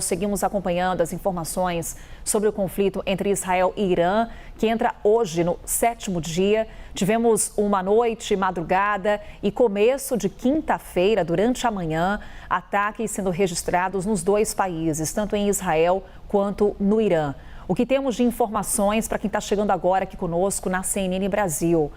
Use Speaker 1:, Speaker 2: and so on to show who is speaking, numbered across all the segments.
Speaker 1: Seguimos acompanhando as informações sobre o conflito entre Israel e Irã, que entra hoje no 7º dia. Tivemos uma noite, madrugada e começo de quinta-feira, durante a manhã, ataques sendo registrados nos dois países, tanto em Israel quanto no Irã. O que temos de informações para quem está chegando agora aqui conosco na CNN Brasil?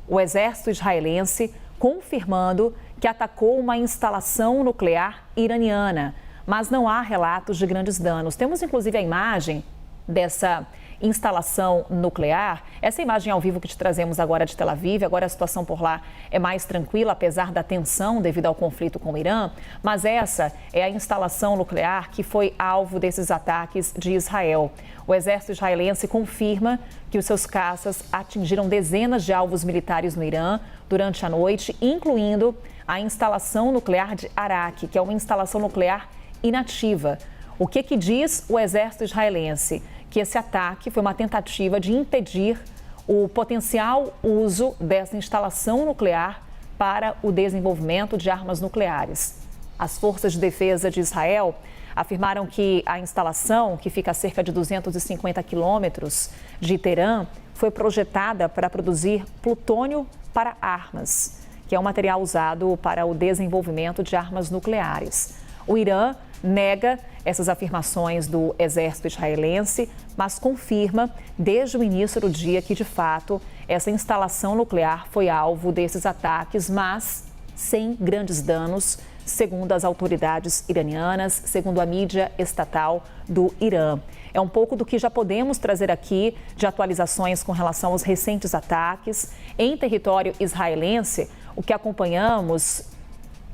Speaker 1: O exército israelense confirmando que atacou uma instalação nuclear iraniana, mas não há relatos de grandes danos. Temos inclusive a imagem dessa instalação nuclear. Essa imagem ao vivo que te trazemos agora de Tel Aviv. Agora a situação por lá é mais tranquila, apesar da tensão devido ao conflito com o Irã. Mas essa é a instalação nuclear que foi alvo desses ataques de Israel. O exército israelense confirma que os seus caças atingiram dezenas de alvos militares no Irã durante a noite, incluindo a instalação nuclear de Arak, que é uma instalação nuclear inativa. O que diz o exército israelense? Que esse ataque foi uma tentativa de impedir o potencial uso dessa instalação nuclear para o desenvolvimento de armas nucleares. As forças de defesa de Israel afirmaram que a instalação, que fica a cerca de 250 quilômetros de Teherã, foi projetada para produzir plutônio para armas, que é um material usado para o desenvolvimento de armas nucleares. O Irã nega essas afirmações do exército israelense, mas confirma desde o início do dia que, de fato, essa instalação nuclear foi alvo desses ataques, mas sem grandes danos, segundo as autoridades iranianas, segundo a mídia estatal do Irã. É um pouco do que já podemos trazer aqui de atualizações com relação aos recentes ataques em território israelense. O que acompanhamos,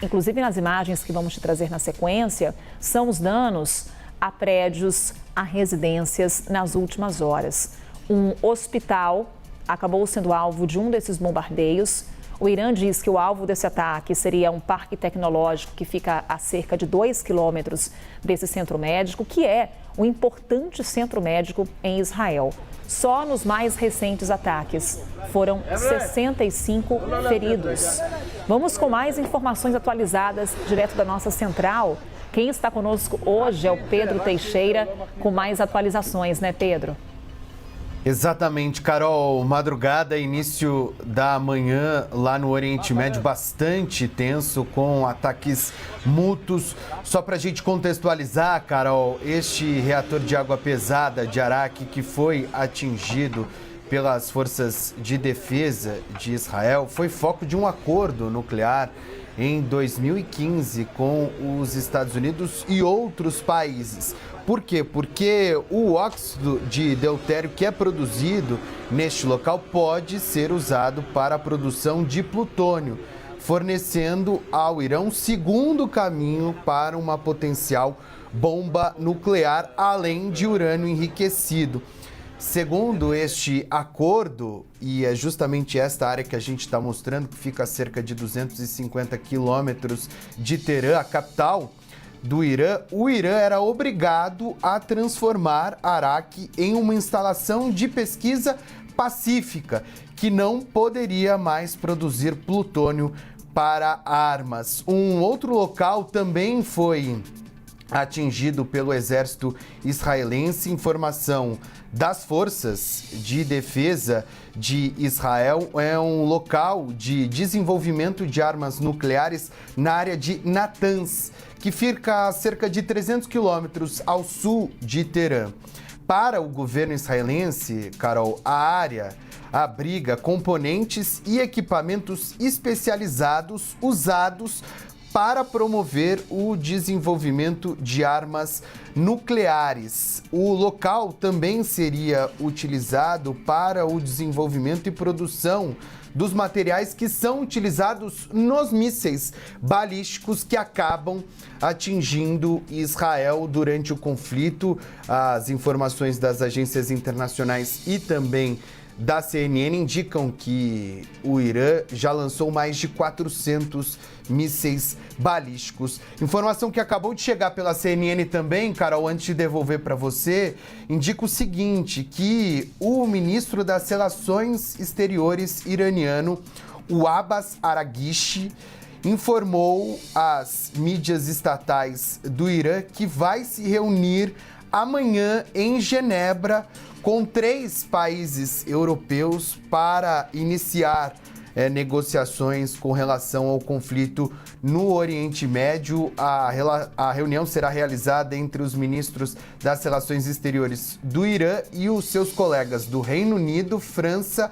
Speaker 1: inclusive nas imagens que vamos te trazer na sequência, são os danos a prédios, a residências nas últimas horas. Um hospital acabou sendo alvo de um desses bombardeios. O Irã diz que o alvo desse ataque seria um parque tecnológico que fica a cerca de 2 quilômetros desse centro médico, que é um importante centro médico em Israel. Só nos mais recentes ataques foram 65 feridos. Vamos com mais informações atualizadas direto da nossa central. Quem está conosco hoje é o Pedro Teixeira com mais atualizações, né, Pedro?
Speaker 2: Exatamente, Carol. Madrugada, início da manhã lá no Oriente Médio, bastante tenso, com ataques mútuos. Só para a gente contextualizar, Carol, este reator de água pesada de Arak, que foi atingido pelas forças de defesa de Israel, foi foco de um acordo nuclear em 2015 com os Estados Unidos e outros países. Por quê? Porque o óxido de deutério que é produzido neste local pode ser usado para a produção de plutônio, fornecendo ao Irã um segundo caminho para uma potencial bomba nuclear, além de urânio enriquecido. Segundo este acordo, e é justamente esta área que a gente está mostrando, que fica a cerca de 250 quilômetros de Teherã, a capital do Irã, o Irã era obrigado a transformar Arak em uma instalação de pesquisa pacífica, que não poderia mais produzir plutônio para armas. Um outro local também foi atingido pelo exército israelense. Informação das forças de defesa de Israel, é um local de desenvolvimento de armas nucleares na área de Natanz, que fica a cerca de 300 quilômetros ao sul de Teherã. Para o governo israelense, Carol, a área abriga componentes e equipamentos especializados usados para promover o desenvolvimento de armas nucleares. O local também seria utilizado para o desenvolvimento e produção dos materiais que são utilizados nos mísseis balísticos que acabam atingindo Israel durante o conflito. As informações das agências internacionais e também da CNN indicam que o Irã já lançou mais de 400 mísseis balísticos. Informação que acabou de chegar pela CNN também, Carol, antes de devolver para você, indica o seguinte, que o ministro das Relações Exteriores iraniano, o Abbas Araghchi, informou às mídias estatais do Irã que vai se reunir amanhã em Genebra com 3 países europeus para iniciar negociações com relação ao conflito no Oriente Médio. A reunião será realizada entre os ministros das Relações Exteriores do Irã e os seus colegas do Reino Unido, França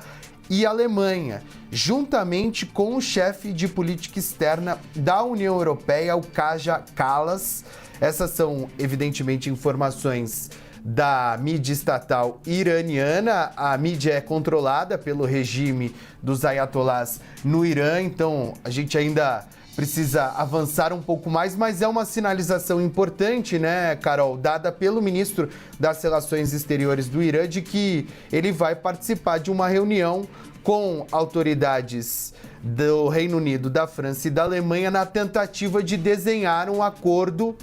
Speaker 2: e Alemanha, juntamente com o chefe de política externa da União Europeia, o Kaja Kallas. Essas são, evidentemente, informações da mídia estatal iraniana. A mídia é controlada pelo regime dos ayatolás no Irã, então a gente ainda precisa avançar um pouco mais, mas é uma sinalização importante, né, Carol, dada pelo ministro das Relações Exteriores do Irã, de que ele vai participar de uma reunião com autoridades do Reino Unido, da França e da Alemanha na tentativa de desenhar um acordo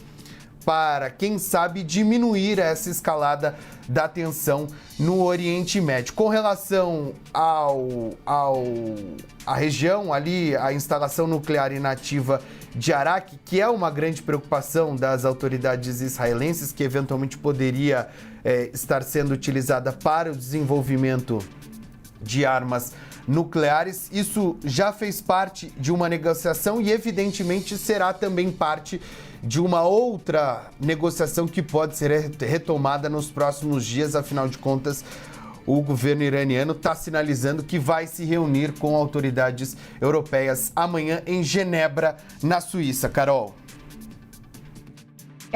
Speaker 2: para, quem sabe, diminuir essa escalada da tensão no Oriente Médio. Com relação à região ali, a instalação nuclear inativa de Arak, que é uma grande preocupação das autoridades israelenses, que eventualmente poderia estar sendo utilizada para o desenvolvimento de armas nucleares, isso já fez parte de uma negociação e, evidentemente, será também parte de uma outra negociação que pode ser retomada nos próximos dias. Afinal de contas, o governo iraniano está sinalizando que vai se reunir com autoridades europeias amanhã em Genebra, na Suíça. Carol.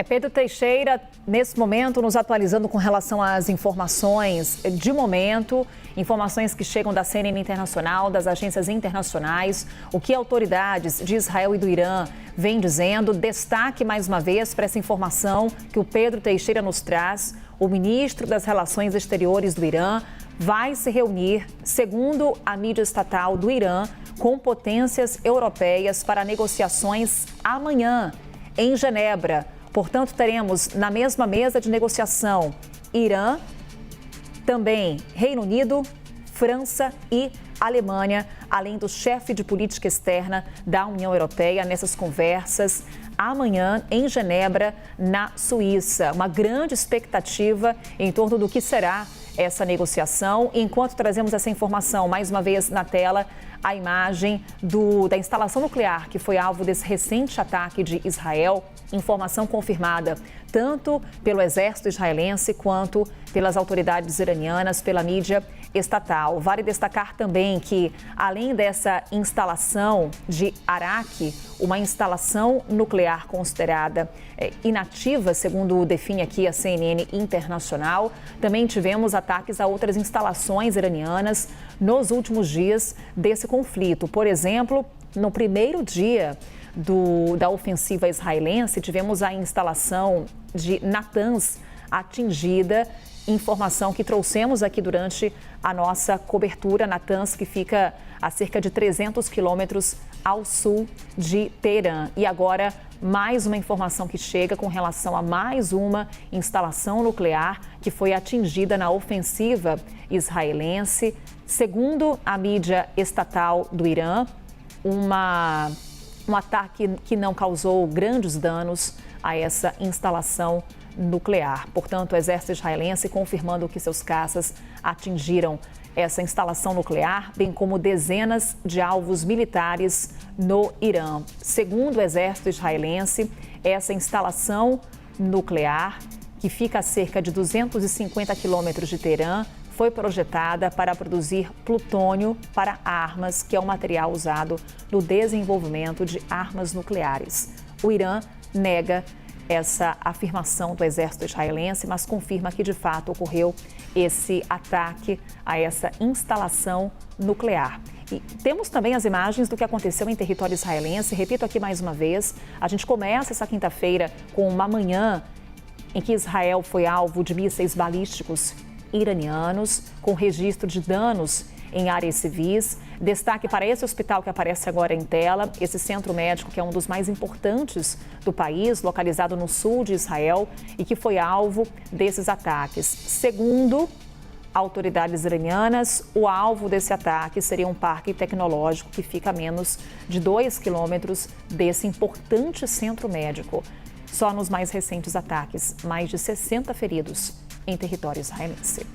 Speaker 1: Pedro Teixeira, nesse momento, nos atualizando com relação às informações de momento, informações que chegam da CNN Internacional, das agências internacionais, o que autoridades de Israel e do Irã vêm dizendo. Destaque mais uma vez para essa informação que o Pedro Teixeira nos traz. O ministro das Relações Exteriores do Irã vai se reunir, segundo a mídia estatal do Irã, com potências europeias para negociações amanhã em Genebra. Portanto, teremos na mesma mesa de negociação Irã, também Reino Unido, França e Alemanha, além do chefe de política externa da União Europeia nessas conversas amanhã em Genebra, na Suíça. Uma grande expectativa em torno do que será essa negociação. Enquanto trazemos essa informação mais uma vez na tela, a imagem da instalação nuclear que foi alvo desse recente ataque de Israel, informação confirmada tanto pelo exército israelense quanto pelas autoridades iranianas, pela mídia estatal. Vale destacar também que, além dessa instalação de Arak, uma instalação nuclear considerada inativa, segundo define aqui a CNN Internacional, também tivemos ataques a outras instalações iranianas nos últimos dias desse conflito. Por exemplo, no primeiro dia da ofensiva israelense, tivemos a instalação de Natanz atingida, informação que trouxemos aqui durante a nossa cobertura. Natanz, que fica a cerca de 300 quilômetros ao sul de Teherã. E agora, mais uma informação que chega com relação a mais uma instalação nuclear que foi atingida na ofensiva israelense. Segundo a mídia estatal do Irã, um ataque que não causou grandes danos a essa instalação nuclear. Portanto, o exército israelense confirmando que seus caças atingiram essa instalação nuclear, bem como dezenas de alvos militares no Irã. Segundo o exército israelense, essa instalação nuclear, que fica a cerca de 250 quilômetros de Teherã, foi projetada para produzir plutônio para armas, que é o material usado no desenvolvimento de armas nucleares. O Irã nega essa afirmação do exército israelense, mas confirma que de fato ocorreu esse ataque a essa instalação nuclear. E temos também as imagens do que aconteceu em território israelense. Repito aqui mais uma vez, a gente começa essa quinta-feira com uma manhã em que Israel foi alvo de mísseis balísticos iranianos, com registro de danos em áreas civis. Destaque para esse hospital que aparece agora em tela, esse centro médico que é um dos mais importantes do país, localizado no sul de Israel e que foi alvo desses ataques. Segundo autoridades iranianas, o alvo desse ataque seria um parque tecnológico que fica a menos de 2 quilômetros desse importante centro médico. Só nos mais recentes ataques, mais de 60 feridos em território israelense.